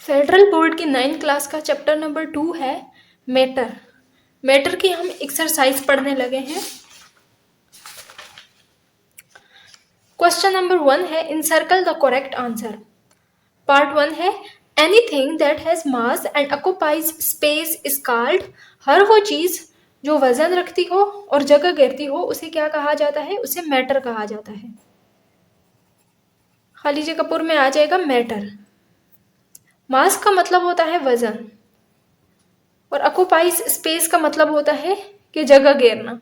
Federal board की 9th class का chapter number 2 है मैटर। मैटर की हम एक्सरसाइज पढ़ने लगे हैं। क्वेश्चन नंबर 1 है encircle the correct answer. Part 1 है anything that has mass and occupies space is called. हर वो चीज जो वजन रखती हो और जगह घेरती हो उसे क्या कहा जाता है? उसे मैटर कहा जाता है। खाली जगह कपूर में आ जाएगा मैटर। मास का मतलब होता है वजन और ऑक्युपाइज स्पेस का मतलब होता है कि जगह घेरना।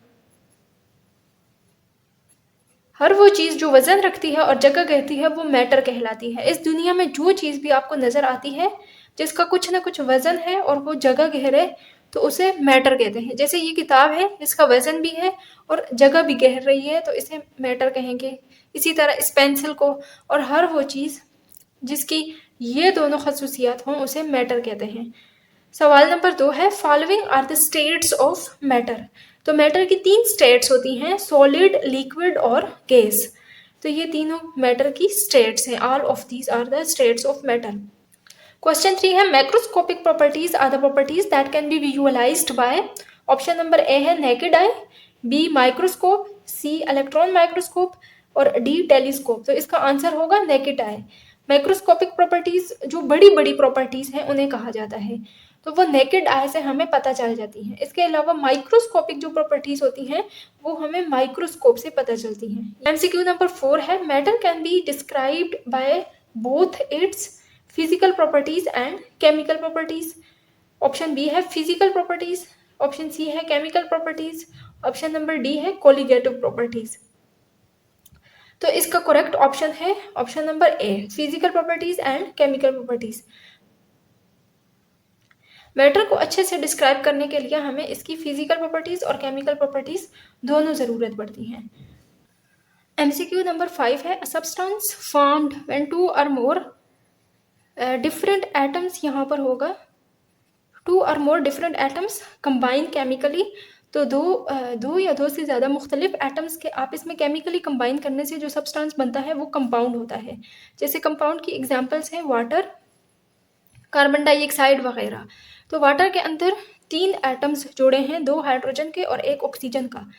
हर वो चीज जो वजन रखती है और जगह घेरती है वो मैटर कहलाती है। इस दुनिया में जो चीज भी आपको नजर आती है जिसका कुछ ना कुछ वजन है और वो जगह घेरे तो उसे मैटर कहते हैं। जैसे ये किताब है इसका वजन भी है और जगह भी घेर रही है तो इसे मैटर कहेंगे। इसी तरह इस पेंसिल को और हर वो चीज जिसकी ये दोनों खसूसियात हों उसे मैटर कहते हैं। सवाल नंबर 2 है following are the states of matter. तो मैटर की 3 स्टेट्स होती हैं, सॉलिड, लिक्विड और गैस। तो ये तीनों मैटर की स्टेट्स हैं। All of these are the states of matter. Question 3 है macroscopic properties are the properties that can be visualized by. Option number A है naked eye, B microscope, C electron microscope और D telescope. तो इसका answer होगा naked eye. Microscopic properties जो बड़ी बड़ी properties हैं उन्हें कहा जाता है तो वो नेकेड आई से हमें पता चल जाती हैं। इसके अलावा माइक्रोस्कोपिक जो प्रॉपर्टीज होती हैं वो हमें माइक्रोस्कोप से पता चलती हैं। एमसीक्यू नंबर 4 है matter can be described by both its physical properties and chemical properties. Option B है फिजिकल प्रॉपर्टीज, ऑप्शन सी है chemical properties, option number D है कोलिगेटिव प्रॉपर्टीज। तो इसका करेक्ट ऑप्शन है option number A, physical properties and chemical properties. Matter को अच्छे से describe करने के लिए हमें इसकी फिजिकल प्रॉपर्टीज और केमिकल प्रॉपर्टीज दोनों जरूरत पड़ती हैं। एमसीक्यू नंबर 5 है सब्सटेंस फॉर्म्ड व्हेन 2 और मोर डिफरेंट एटम्स, यहाँ पर होगा 2 और more different atoms combine chemically. तो दो या दो से ज़्यादा मुख्तलिफ एटम्स के आपस में केमिकली कंबाइन करने से जो सब्सटेंस बनता है वो कंपाउंड होता है। जैसे कंपाउंड की एग्जांपल्स हैं वाटर, कार्बन डाइऑक्साइड वगैरह। तो वाटर के अंदर 3 एटम्स जोड़े हैं, 2 हाइड्रोजन के और 1 ऑक्सीजन का।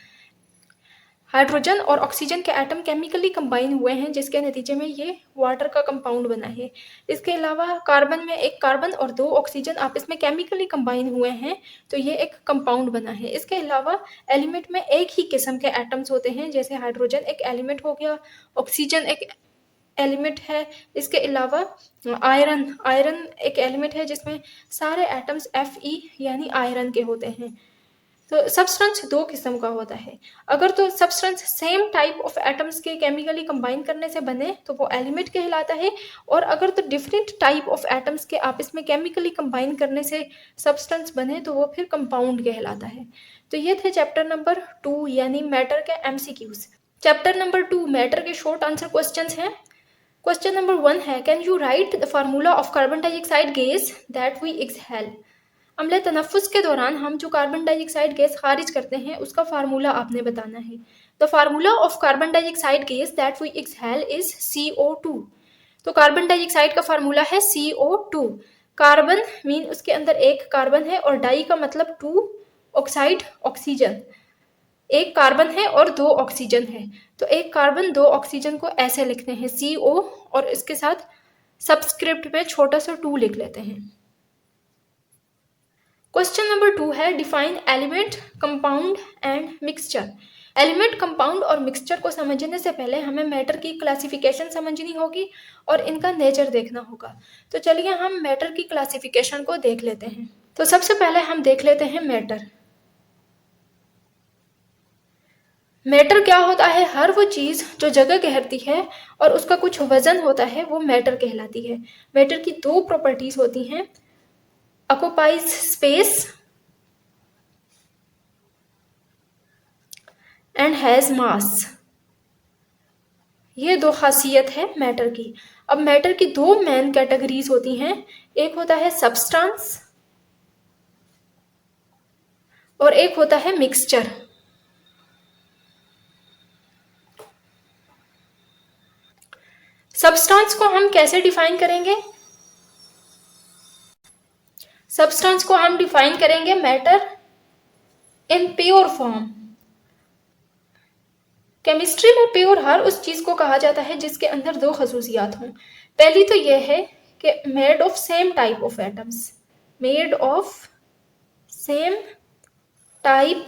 हाइड्रोजन और ऑक्सीजन के एटम केमिकली कंबाइन हुए हैं जिसके नतीजे में ये वाटर का कंपाउंड बना है। इसके अलावा कार्बन में 1 कार्बन और 2 ऑक्सीजन आपस में केमिकली कंबाइन हुए हैं तो ये एक कंपाउंड बना है। इसके अलावा एलिमेंट में एक ही किस्म के एटम्स होते हैं, जैसे हाइड्रोजन एक एलिमेंट हो गया, ऑक्सीजन एक एलिमेंट है। इसके अलावा आयरन आयरन एक एलिमेंट है जिसमें सारे एटम्स Fe यानी आयरन के होते हैं। तो सब्सटेंस 2 किस्म का होता है। अगर तो substance same type of atoms के केमिकली कंबाइन करने से बने तो वो एलिमेंट कहलाता है, और अगर तो डिफरेंट टाइप ऑफ एटम्स के आपस में केमिकली कंबाइन करने से सब्सटेंस बने तो वो फिर कंपाउंड कहलाता है। तो ये थे चैप्टर नंबर 2 यानी मैटर के एमसीक्यूज। चैप्टर नंबर 2 मैटर के शॉर्ट आंसर क्वेश्चंस हैं। क्वेश्चन नंबर 1 है can you write the formula of carbon dioxide gas that we exhale. अम्ल तनफ्फुस के दौरान हम जो कार्बन डाइऑक्साइड गैस खारिज करते हैं उसका फार्मूला आपने बताना है। The formula of carbon dioxide gas that we exhale is CO2। तो कार्बन डाइऑक्साइड का फार्मूला है CO2। कार्बन मीन उसके अंदर 1 कार्बन है और डाई का मतलब 2, ऑक्साइड ऑक्सीजन। 1 कार्बन है और 2 ऑक्सीजन है तो 1 कार्बन 2 ऑक्सीजन को ऐसे लिखते हैं CO और इसके साथ सबस्क्रिप्ट में छोटा सा 2 लिख लेते हैं। क्वेश्चन नंबर 2 है define element, compound and mixture. Element, compound और मिक्सचर को समझने से पहले हमें मैटर की क्लासिफिकेशन समझनी होगी और इनका नेचर देखना होगा। तो चलिए हम मैटर की क्लासिफिकेशन को देख लेते हैं। तो सबसे पहले हम देख लेते हैं मैटर। मैटर क्या होता है? हर वो चीज जो जगह घेरती है और उसका कुछ वजन होता है वो मैटर कहलाती है। मैटर की 2 प्रॉपर्टीज होती हैं, ऑक्युपाइज स्पेस एंड हैज मास। ये 2 खासियत है मैटर की। अब मैटर की 2 मेन कैटेगरीज होती हैं, एक होता है सब्सटेंस और एक होता है मिक्सचर। सब्सटेंस को हम कैसे डिफाइन करेंगे? सब्सटेंस को हम डिफाइन करेंगे matter in pure form. Chemistry में प्योर हर उस चीज को कहा जाता है जिसके अंदर दो खसूसियात हों। पहली तो यह है कि made of same type of atoms, made of same type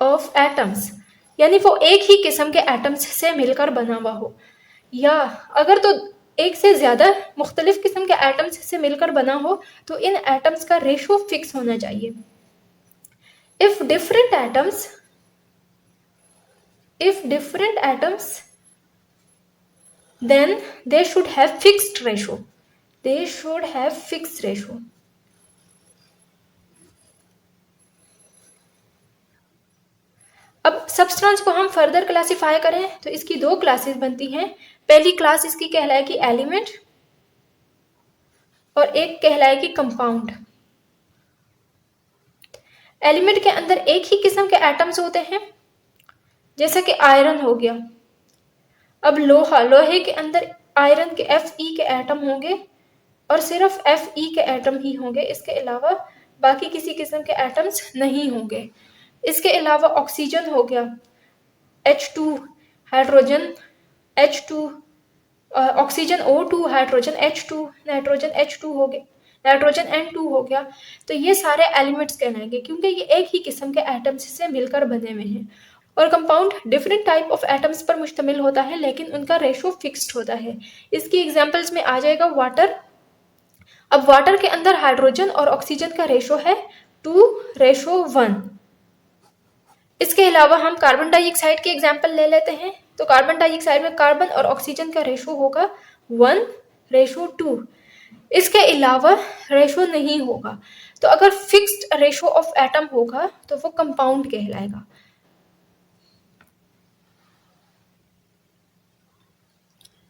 of atoms, यानी वो एक ही किस्म के एटम्स से मिलकर बना हुआ हो, या अगर तो एक से ज्यादा मुख्तलिफ किस्म के एटम्स से मिलकर बना हो तो इन एटम्स का रेशो फिक्स होना चाहिए। If different atoms then they should have fixed ratio. अब सब्सटेंस को हम फर्दर क्लासिफाई करें तो इसकी दो क्लासेस बनती हैं। पहली क्लास इसकी कहलाएगी एलिमेंट और एक कहलाएगी कंपाउंड। एलिमेंट के अंदर एक ही किस्म के एटम्स होते हैं, जैसा कि आयरन हो गया। अब लोहे के अंदर आयरन के Fe के एटम होंगे और सिर्फ Fe के एटम ही होंगे, इसके अलावा बाकी किसी किस्म के एटम्स नहीं होंगे। इसके अलावा ऑक्सीजन हो गया, H2 hydrogen H2, oxygen O2, hydrogen H2, nitrogen H2 हो गया, नाइट्रोजन N2 हो गया। तो ये सारे एलिमेंट्स कहलाएंगे क्योंकि ये एक ही किस्म के एटम्स से मिलकर बने हुए हैं। और compound different type of atoms पर मुश्तमिल होता है लेकिन उनका रेशो फिक्स्ड होता है। इसकी एग्जांपल्स में आ जाएगा वाटर। अब वाटर के अंदर हाइड्रोजन और ऑक्सीजन का रेशो है 2:1। इसके अलावा हम कार्बन डाइऑक्साइड की एग्जांपल ले लेते हैं। तो कार्बन डाइऑक्साइड में कार्बन और ऑक्सीजन का रेशो होगा 1:2। इसके अलावा रेशो नहीं होगा। तो अगर फिक्स्ड रेशो ऑफ एटम होगा तो वो कंपाउंड कहलाएगा।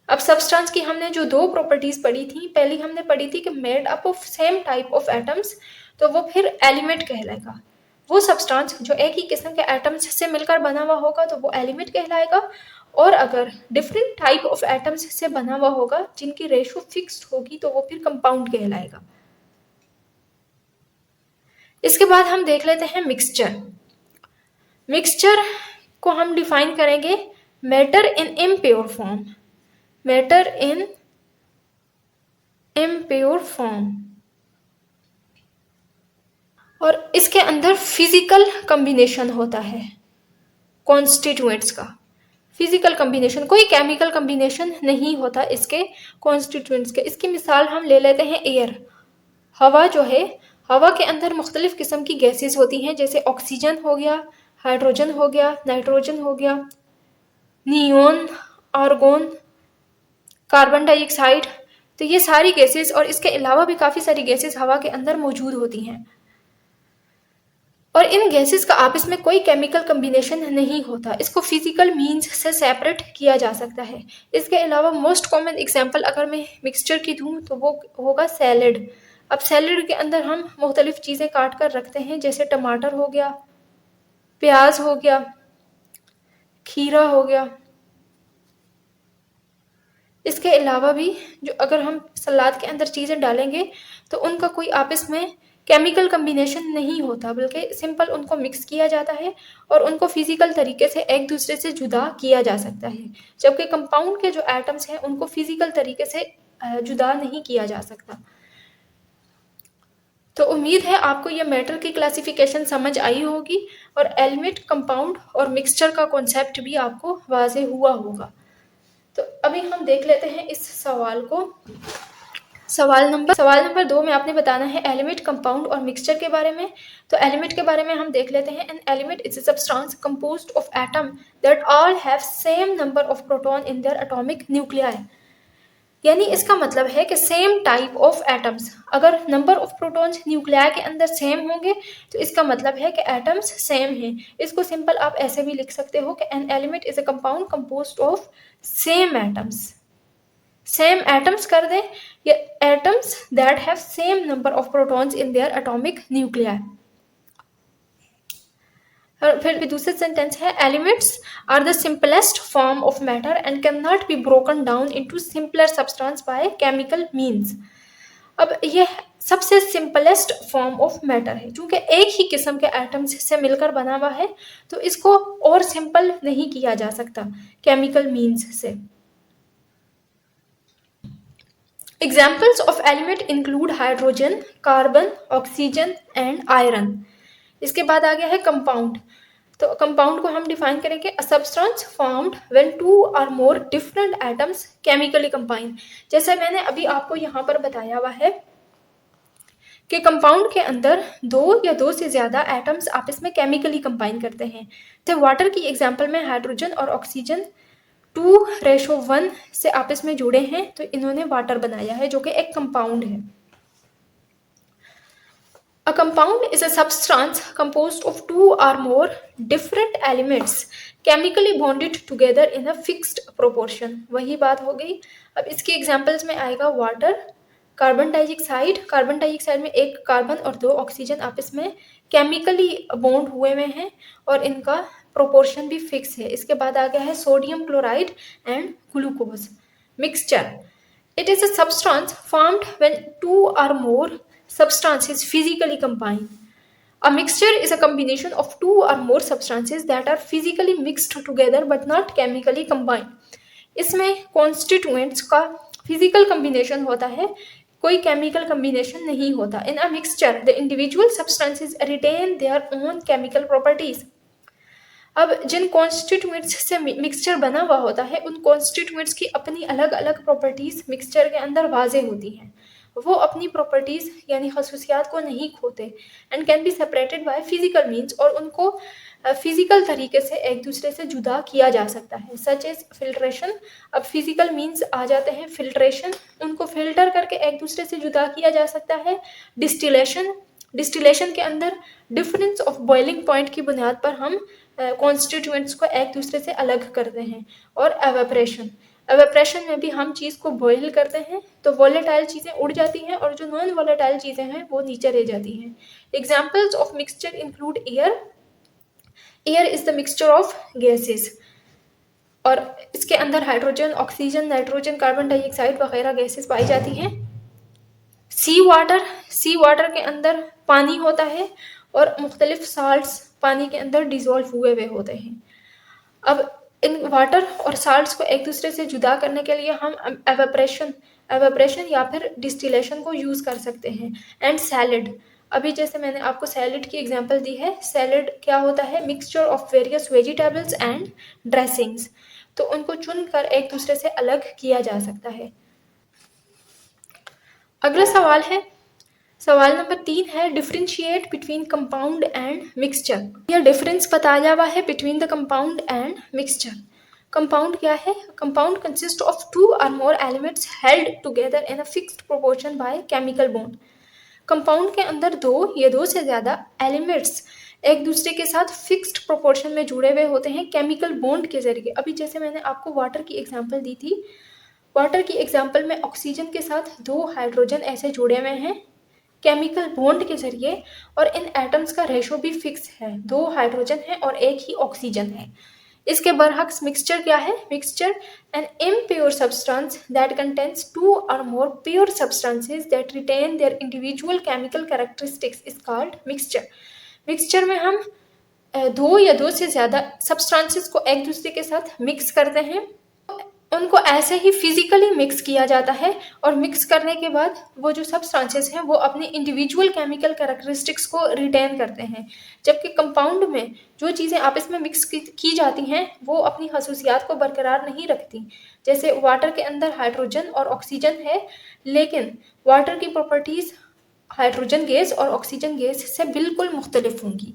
अब सब्सटेंस की हमने जो दो प्रॉपर्टीज पढ़ी थी, पहली हमने पढ़ी थी कि made up of same type of atoms, तो वो फिर एलिमेंट कहलाएगा। वो सब्सटेंस जो एक ही किस्म के एटम्स से मिलकर बना हुआ होगा तो वो एलिमेंट कहलाएगा। और अगर डिफरेंट टाइप ऑफ एटम्स से बना हुआ होगा जिनकी रेशो फिक्स्ड होगी तो वो फिर कंपाउंड कहलाएगा। इसके बाद हम देख लेते हैं मिक्सचर। मिक्सचर को हम डिफाइन करेंगे matter in impure form, matter in impure form, और इसके अंदर फिजिकल कॉम्बिनेशन होता है कॉन्स्टिट्यूएंट्स का। फिजिकल कॉम्बिनेशन, कोई केमिकल कॉम्बिनेशन नहीं होता इसके कॉन्स्टिट्यूएंट्स के। इसकी मिसाल हम ले लेते हैं एयर, हवा जो है, हवा के अंदर मुख्तलिफ किस्म की गैसेस होती हैं, जैसे ऑक्सीजन हो गया, हाइड्रोजन हो गया, नाइट्रोजन हो गया, नियोन, आर्गोन, कार्बन डाइऑक्साइड। तो ये सारी गैसेस और इसके अलावा भी काफ़ी सारी गैसेस हवा के अंदर मौजूद होती हैं और इन गैसेस का आपस में कोई केमिकल कॉम्बिनेशन नहीं होता। इसको फिजिकल मींस से सेपरेट किया जा सकता है। इसके अलावा मोस्ट कॉमन एग्जांपल अगर मैं मिक्सचर की दूँ तो वो होगा सैलड। अब सैलड के अंदर हम मुख्तलिफ चीज़ें काट कर रखते हैं, जैसे टमाटर हो गया, प्याज हो गया, खीरा हो गया। इसके अलावा भी जो अगर हम सलाद के अंदर चीज़ें डालेंगे तो उनका कोई आपस में केमिकल कॉम्बिनेशन नहीं होता, बल्कि सिंपल उनको मिक्स किया जाता है और उनको फिजिकल तरीके से एक दूसरे से जुदा किया जा सकता है। जबकि कंपाउंड के जो एटम्स हैं उनको फिजिकल तरीके से जुदा नहीं किया जा सकता। तो उम्मीद है आपको ये मैटर की क्लासिफिकेशन समझ आई होगी और एलिमेंट, कंपाउंड और मिक्सचर का कॉन्सेप्ट भी आपको वाज़ेह हुआ होगा। तो अभी हम देख लेते हैं इस सवाल को। सवाल नंबर 2 में आपने बताना है एलिमेंट, कंपाउंड और मिक्सचर के बारे में। तो एलिमेंट के बारे में हम देख लेते हैं। N element is a substance composed of atom that all have same number of proton in their atomic nuclei. यानी इसका मतलब है कि सेम टाइप ऑफ एटम्स, अगर नंबर ऑफ प्रोटॉन्स न्यूक्लियाई के अंदर सेम होंगे तो इसका मतलब है कि एटम्स सेम हैं। इसको सिंपल आप ऐसे भी लिख सकते हो कि an element is a compound composed of same atoms. Same atoms कर दें या atoms that have same number of protons in their atomic nuclei. और फिर दूसरा सेंटेंस है elements are the simplest form of matter and can not be broken down into simpler substance by chemical means. अब ये सबसे simplest form of matter है, क्योंकि एक ही किस्म के एटम्स से मिलकर बना हुआ है, तो इसको और सिंपल नहीं किया जा सकता केमिकल मीन्स से। Examples of element include hydrogen, carbon, oxygen and iron. इसके बाद आ गया है कंपाउंड। तो कंपाउंड को हम डिफाइन करेंगे, a substance formed when two or more different atoms chemically combine. जैसे मैंने अभी आपको यहाँ पर बताया हुआ है कि कंपाउंड के अंदर दो या दो से ज्यादा एटम्स आपस में केमिकली कंबाइन करते हैं। तो वाटर की एग्जांपल में हाइड्रोजन और ऑक्सीजन 2:1 से आपस में जुड़े हैं, तो इन्होंने वाटर बनाया है जो कि एक कंपाउंड है। A compound is a substance composed of two or more different elements chemically bonded together in a fixed proportion। वही बात हो गई। अब इसके एग्जांपल्स में आएगा वाटर, कार्बन डाइऑक्साइड में एक कार्बन और दो ऑक्सीजन आपस में केमिकली बॉन्ड हुए हुए हैं और इनका प्रोपोर्शन भी फिक्स है। इसके बाद आ गया है sodium chloride and glucose mixture. It is a substance formed when two or more substances physically combine. A mixture is a combination of two or more substances that are physically mixed together but not chemically combined. इसमें constituents का physical combination होता है, कोई chemical combination नहीं होता। In a mixture, the individual substances retain their own chemical properties. अब जिन constituents से mixture बना हुआ होता है, उन कॉन्स्टिट्यूएंट्स की अपनी अलग अलग प्रॉपर्टीज मिक्सचर के अंदर वाजे होती हैं। वो अपनी प्रॉपर्टीज यानी खसूसियात को नहीं खोते and can be separated by physical means, और उनको फिजिकल तरीके से एक दूसरे से जुदा किया जा सकता है, सच एज फिल्ट्रेशन। अब फिजिकल मीन्स आ जाते हैं फिल्ट्रेशन, उनको फिल्टर करके एक दूसरे से जुदा किया जा सकता है। डिस्टिलेशन के अंदर डिफरेंस ऑफ बॉइलिंग पॉइंट की बुनियाद पर हम कॉन्स्टिट्यूएंट्स को एक दूसरे से अलग करते हैं। और एवेपरेशन में भी हम चीज़ को बॉयल करते हैं तो वॉलेटाइल चीज़ें उड़ जाती हैं और जो नॉन वॉलेटाइल चीज़ें हैं वो नीचे रह जाती हैं। Examples of mixture include air is the mixture of gases, और इसके अंदर hydrogen, oxygen, nitrogen, carbon dioxide वगैरह गैसेस पाई जाती हैं। सी वाटर के अंदर पानी होता है और मुख्तलिफ साल्ट्स पानी के अंदर डिजोल्व हुए हुए होते हैं। अब इन वाटर और साल्ट्स को एक दूसरे से जुदा करने के लिए हम एवेपरेशन या फिर डिस्टिलेशन को यूज़ कर सकते हैं। एंड सैलड, अभी जैसे मैंने आपको सैलड की एग्जांपल दी है, सैलड क्या होता है, mixture of various vegetables and dressings, तो उनको चुनकर एक दूसरे से अलग किया जा सकता है। अगला सवाल नंबर 3 है, differentiate between compound and mixture. यह डिफरेंस बताया हुआ है between the compound and mixture. Compound क्या है? Compound consist of to or more elements held together in a fixed proportion by chemical bond. Compound के अंदर दो या दो से ज़्यादा एलिमेंट्स एक दूसरे के साथ फिक्स्ड प्रोपोर्शन में जुड़े हुए होते हैं केमिकल बॉन्ड के जरिए। अभी जैसे मैंने आपको वाटर की एग्जांपल दी थी, वाटर की एग्जांपल में ऑक्सीजन के साथ दो हाइड्रोजन ऐसे जुड़े हुए हैं केमिकल बॉन्ड के जरिए, और इन एटम्स का रेशो भी फिक्स है, दो हाइड्रोजन है और एक ही ऑक्सीजन है। इसके बरअक्स मिक्सचर क्या है? Mixture an impure substance that contains two or more pure substances that retain their individual chemical characteristics is called mixture. Mixture में हम दो या दो से ज़्यादा सब्सटेंसेस को एक दूसरे के साथ मिक्स करते हैं, उनको ऐसे ही फिजिकली मिक्स किया जाता है, और मिक्स करने के बाद वो जो सब्सटेंसेस हैं वो अपने इंडिविजुअल केमिकल कैरेक्टरिस्टिक्स को रिटेन करते हैं। जबकि कंपाउंड में जो चीज़ें आपस में मिक्स की जाती हैं वो अपनी खसूसियात को बरकरार नहीं रखती। जैसे वाटर के अंदर हाइड्रोजन और ऑक्सीजन है, लेकिन वाटर की प्रॉपर्टीज़ हाइड्रोजन गैस और ऑक्सीजन गैस से बिल्कुल मुख्तलिफ होंगी।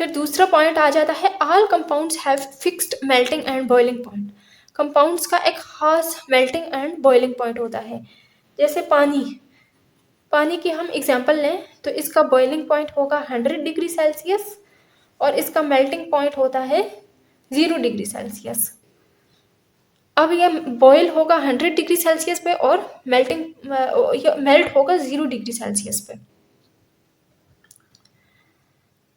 फिर दूसरा पॉइंट आ जाता है, all compounds have fixed melting and boiling point. Compounds का एक खास मेल्टिंग एंड बॉइलिंग पॉइंट होता है। जैसे पानी की हम एग्जांपल लें तो इसका बॉइलिंग पॉइंट होगा 100 डिग्री सेल्सियस और इसका मेल्टिंग पॉइंट होता है 0 डिग्री सेल्सियस। अब यह बॉयल होगा 100 डिग्री सेल्सियस पे और मेल्ट होगा 0 डिग्री सेल्सियस पे।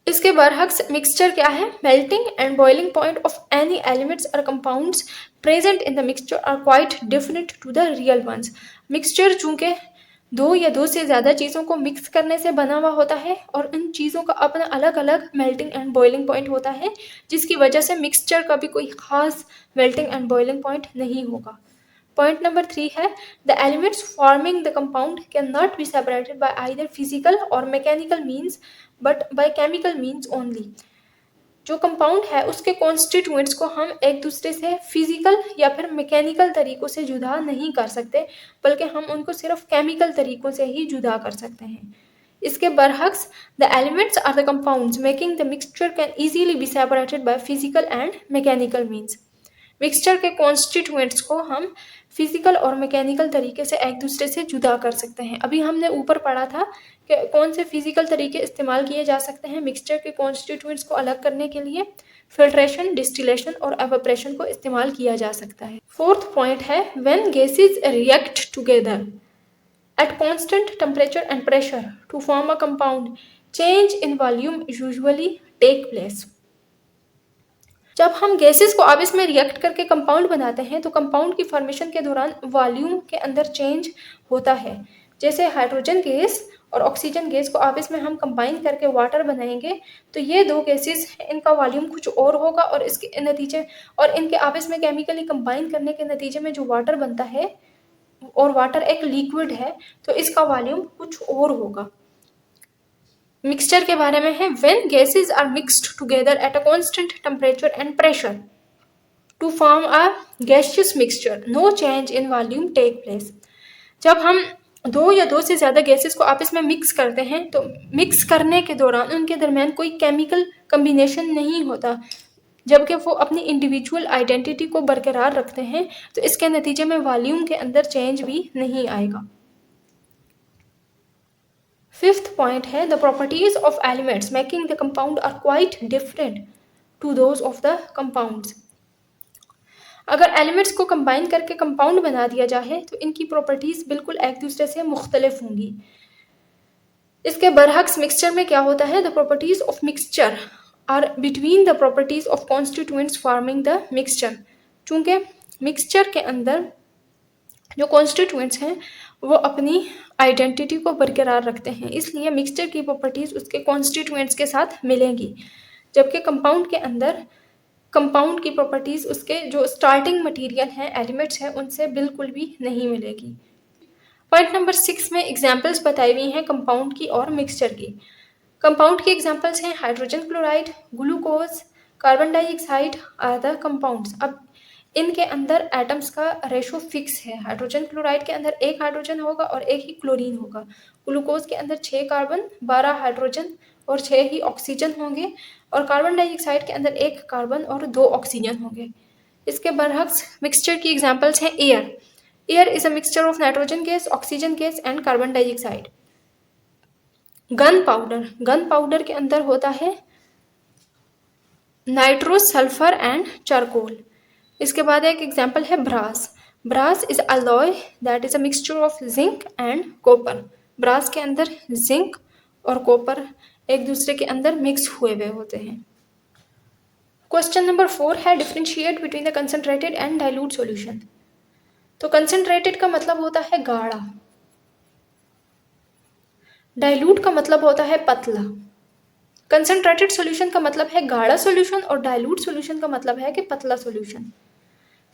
इसके बरअक्स मिक्सचर क्या है? Melting and boiling point of any elements or compounds present in the mixture are quite different to the real ones. Mixture चूंकि दो या दो से ज़्यादा चीज़ों को मिक्स करने से बना हुआ होता है और इन चीज़ों का अपना अलग अलग मेल्टिंग एंड बॉइलिंग पॉइंट होता है, जिसकी वजह से मिक्सचर का भी कोई खास मेल्टिंग एंड बॉइलिंग पॉइंट नहीं होगा। पॉइंट नंबर 3 है the elements forming the compound can not be separated by either physical or mechanical means but by chemical means only. जो कंपाउंड है उसके कॉन्स्टिट्यूएंट्स को हम एक दूसरे से फिजिकल या फिर मैकेनिकल तरीकों से जुदा नहीं कर सकते, बल्कि हम उनको सिर्फ केमिकल तरीकों से ही जुदा कर सकते हैं। इसके बरअक्स the elements are the compounds making the mixture can easily be separated by physical and mechanical means. Mixture के कॉन्स्टिट्यूएंट्स को हम फिजिकल और मैकेनिकल तरीके से एक दूसरे से जुदा कर सकते हैं। अभी हमने ऊपर पढ़ा था कि कौन से फिजिकल तरीके इस्तेमाल किए जा सकते हैं मिक्सचर के कॉन्स्टिट्यूएंट्स को अलग करने के लिए। फिल्ट्रेशन, डिस्टिलेशन और एवापोरेशन को इस्तेमाल किया जा सकता है। फोर्थ पॉइंट है when gases react together at constant temperature and pressure to form a compound, change in volume usually take place। जब हम गैसेस को आपस में रिएक्ट करके कंपाउंड बनाते हैं तो कंपाउंड की फॉर्मेशन के दौरान वॉल्यूम के अंदर चेंज होता है। जैसे हाइड्रोजन गैस और ऑक्सीजन गैस को आपस में हम कंबाइन करके वाटर बनाएंगे तो ये दो गैसेस इनका वॉल्यूम कुछ और होगा और इसके नतीजे और इनके आपस में केमिकली कंबाइन करने के नतीजे में जो वाटर बनता है और वाटर एक लिक्विड है तो इसका वॉल्यूम कुछ और होगा। मिक्सचर के बारे में है when gases are mixed together at a constant temperature and pressure to form a gaseous mixture, no change in volume take place. जब हम दो या दो से ज़्यादा गैसेस को आपस में मिक्स करते हैं तो मिक्स करने के दौरान उनके दरमियान कोई केमिकल कम्बिनेशन नहीं होता, जबकि वो अपनी इंडिविजुअल आइडेंटिटी को बरकरार रखते हैं, तो इसके नतीजे में वॉल्यूम के अंदर चेंज भी नहीं आएगा। फिफ्थ पॉइंट है the properties of elements making the compound are quite different to those of the compounds. अगर एलिमेंट्स को कंबाइन करके कंपाउंड बना दिया जाए तो इनकी प्रॉपर्टीज बिल्कुल एक दूसरे से मुख्तलिफ होंगी। इसके बरअक्स मिक्सचर में क्या होता है the properties of mixture are between the properties of constituents forming the mixture. चूंकि मिक्सचर के अंदर जो कॉन्स्टिट्यूएंट्स हैं वो अपनी आइडेंटिटी को बरकरार रखते हैं, इसलिए मिक्सचर की प्रॉपर्टीज उसके कॉन्स्टिट्यूएंट्स के साथ मिलेंगी, जबकि कंपाउंड के अंदर कंपाउंड की प्रॉपर्टीज उसके जो स्टार्टिंग मटेरियल हैं एलिमेंट्स हैं उनसे बिल्कुल भी नहीं मिलेगी। पॉइंट नंबर 6 में एग्जाम्पल्स बताई हुई हैं कंपाउंड की और मिक्सचर की। कंपाउंड की एग्जाम्पल्स हैं hydrogen chloride, glucose, carbon dioxide are the compounds. अब इनके अंदर एटम्स का रेशो फिक्स है। हाइड्रोजन क्लोराइड के अंदर एक हाइड्रोजन होगा और एक ही क्लोरीन होगा। ग्लूकोज के अंदर 6 कार्बन, 12 हाइड्रोजन और 6 ही ऑक्सीजन होंगे और कार्बन डाइऑक्साइड के अंदर 1 कार्बन और 2 ऑक्सीजन होंगे। इसके बरअक्स मिक्सचर की एग्जाम्पल्स हैं air. Air is a mixture of nitrogen gas, oxygen gas and carbon dioxide. Gun powder के अंदर होता है नाइट्रो, सल्फर एंड चारकोल। इसके बाद एक एग्जाम्पल है brass is alloy that is a mixture of zinc and copper. Brass के अंदर जिंक और कॉपर एक दूसरे के अंदर मिक्स हुए हुए होते हैं। क्वेश्चन नंबर 4 है differentiate between the concentrated and dilute solution. तो कंसंट्रेटेड का मतलब होता है गाढ़ा, डाइल्यूट का मतलब होता है पतला। कंसंट्रेटेड सॉल्यूशन का मतलब है गाढ़ा सॉल्यूशन और डाइल्यूट सॉल्यूशन का मतलब है कि पतला सॉल्यूशन।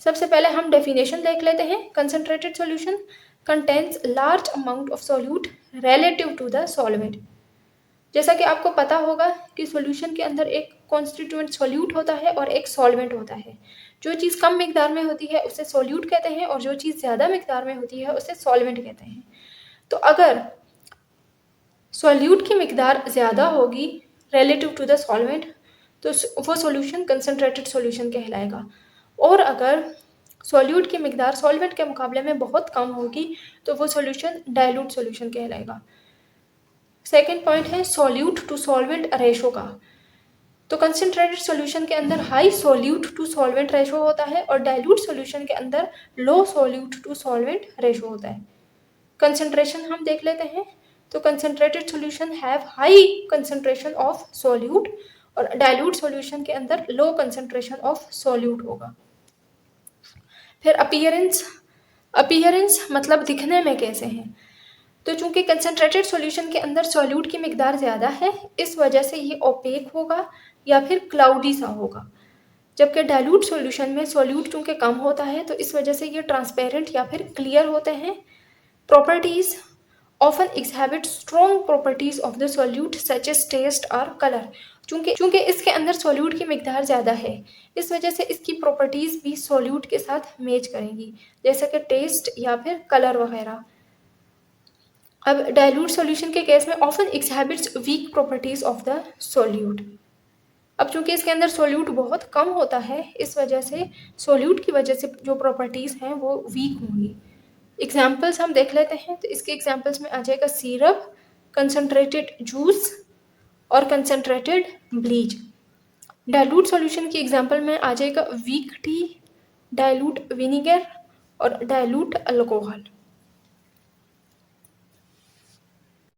सबसे पहले हम डेफिनेशन देख लेते हैं। Concentrated solution contains large amount of solute relative to the solvent. जैसा कि आपको पता होगा कि सॉल्यूशन के अंदर एक कॉन्स्टिट्यूएंट सॉल्यूट होता है और एक सॉल्वेंट होता है। जो चीज़ कम मिकदार में होती है उसे सॉल्यूट कहते हैं और जो चीज़ ज़्यादा मिकदार में होती है उसे सॉल्वेंट कहते हैं। तो अगर सॉल्यूट की मिकदार ज़्यादा होगी रिलेटिव टू द सॉल्वेंट तो वो सॉल्यूशन कंसंट्रेटेड सॉल्यूशन कहलाएगा, और अगर सॉल्यूट की मिकदार सॉल्वेंट के मुकाबले में बहुत कम होगी तो वो सॉल्यूशन डाइल्यूट सॉल्यूशन कहलाएगा। सेकेंड पॉइंट है सॉल्यूट टू सॉल्वेंट रेशो का। तो कंसंट्रेटेड सॉल्यूशन के अंदर high solute to solvent ratio होता है और डाइल्यूट सॉल्यूशन के अंदर low solute to solvent ratio होता है। कंसंट्रेशन हम देख लेते हैं। तो concentrated solution have high concentration of solute और डाइल्यूट सॉल्यूशन के अंदर लो कंसंट्रेशन ऑफ सॉल्यूट होगा। फिर अपीयरेंस मतलब दिखने में कैसे हैं। तो चूंकि कंसनट्रेटेड सॉल्यूशन के अंदर सॉल्यूट की मिकदार ज़्यादा है, इस वजह से ये ओपेक होगा या फिर क्लाउडी सा होगा। जबकि डाइल्यूट सॉल्यूशन में सॉल्यूट चूंकि कम होता है, तो इस वजह से ये ट्रांसपेरेंट या फिर क्लियर होते हैं। Properties often exhibit strong properties of the solute such as taste or color। चूंकि इसके अंदर सॉल्यूट की मिकदार ज़्यादा है, इस वजह से इसकी प्रॉपर्टीज़ भी सॉल्यूट के साथ मैच करेंगी, जैसे कि टेस्ट या फिर कलर वगैरह। अब डाइल्यूट सॉल्यूशन के केस में often exhibits weak properties of the solute. अब चूंकि इसके अंदर सॉल्यूट बहुत कम होता है, इस वजह से सॉल्यूट की वजह से जो प्रॉपर्टीज़ हैं वो वीक होंगी। एग्जाम्पल्स हम देख लेते हैं। तो इसके एग्जाम्पल्स में आ जाएगा सिरप, कंसनट्रेटेड जूस और कंसनट्रेटेड ब्लीच। डाइल्यूट सॉल्यूशन की एग्जाम्पल में आ जाएगा वीक टी, डाइल्यूट विनीगर और डाइल्यूट अल्कोहल।